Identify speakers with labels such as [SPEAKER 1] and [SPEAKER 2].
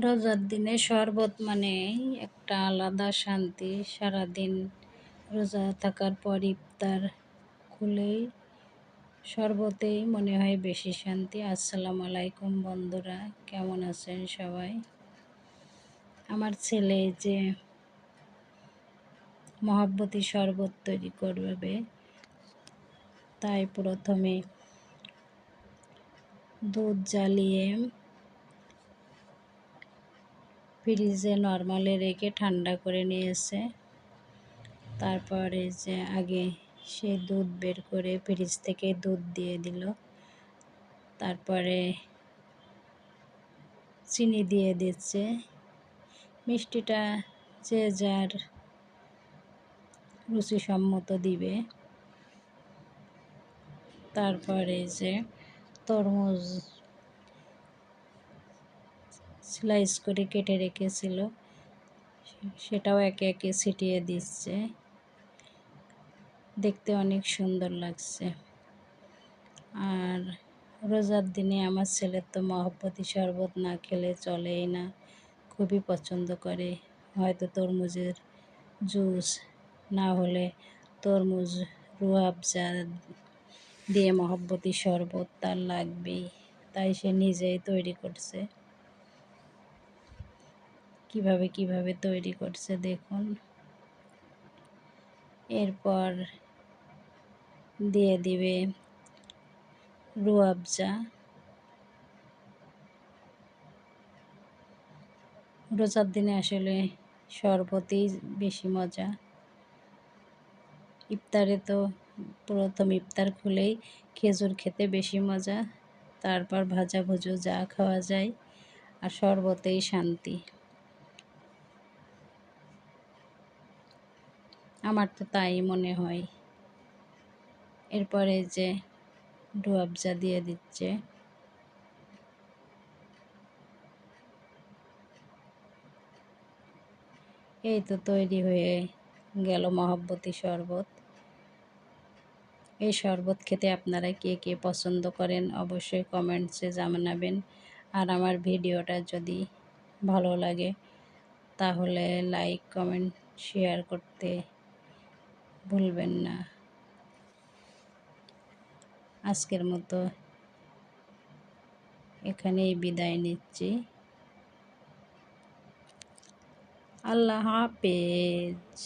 [SPEAKER 1] রোজার দিনে শরবত মানেই একটা আলাদা শান্তি। সারাদিন রোজা থাকার পর ইফতার খুলেই শরবতেই মনে হয় বেশি শান্তি। আসসালামু আলাইকুম বন্ধুরা, কেমন আছেন সবাই? আমার ছেলে যে মহাব্বতী শরবত তৈরি করবে, তাই প্রথমে দুধ জ্বালিয়ে ফ্রিজে নরমালে রেখে ঠান্ডা করে নিয়েছে। তারপরে যে আগে সে দুধ বের করে ফ্রিজ থেকে দুধ দিয়ে দিল, তারপরে চিনি দিয়ে দিচ্ছে। মিষ্টিটা যে যার রুচিসম্মত দিবে। তারপরে যে তরমুজ স্লাইস করে কেটে রেখেছিল, সেটাও একে একে ছিটিয়ে দিচ্ছে। দেখতে অনেক সুন্দর লাগছে। আর রোজার দিনে আমার ছেলের তো মহাব্বতী শরবত না খেলে চলেই না, খুবই পছন্দ করে। হয়তো তরমুজের জুস, না হলে তরমুজ রুয়াবজা দিয়ে মহাব্বতী শরবত তার লাগবেই। তাই সে নিজেই তৈরি করছে। কিভাবে তৈরি করছে দেখুন। এরপর দিয়ে দিবে রুয়াবজা। রোজার দিনে আসলে শরবতই বেশি মজা। ইফতারে তো প্রথম ইফতার খুলেই খেজুর খেতে বেশি মজা, তারপর ভাজাভুজু যা খাওয়া যায়, আর শরবতেই শান্তি। আমার তো তাই মনে হয়। এরপরে যে রুয়াবজা দিয়ে দিচ্ছে। এই তো তৈরি হয়ে গেল মহাব্বতী শরবত। এই শরবত খেতে আপনারা কে কে পছন্দ করেন অবশ্যই কমেন্টসে জানাবেন। আর আমার ভিডিওটা যদি ভালো লাগে তাহলে লাইক, কমেন্ট, শেয়ার করতে ভুলবেন না। আজকের মতো এখানেই বিদায় নিচ্ছি। আল্লাহ হাফেজ।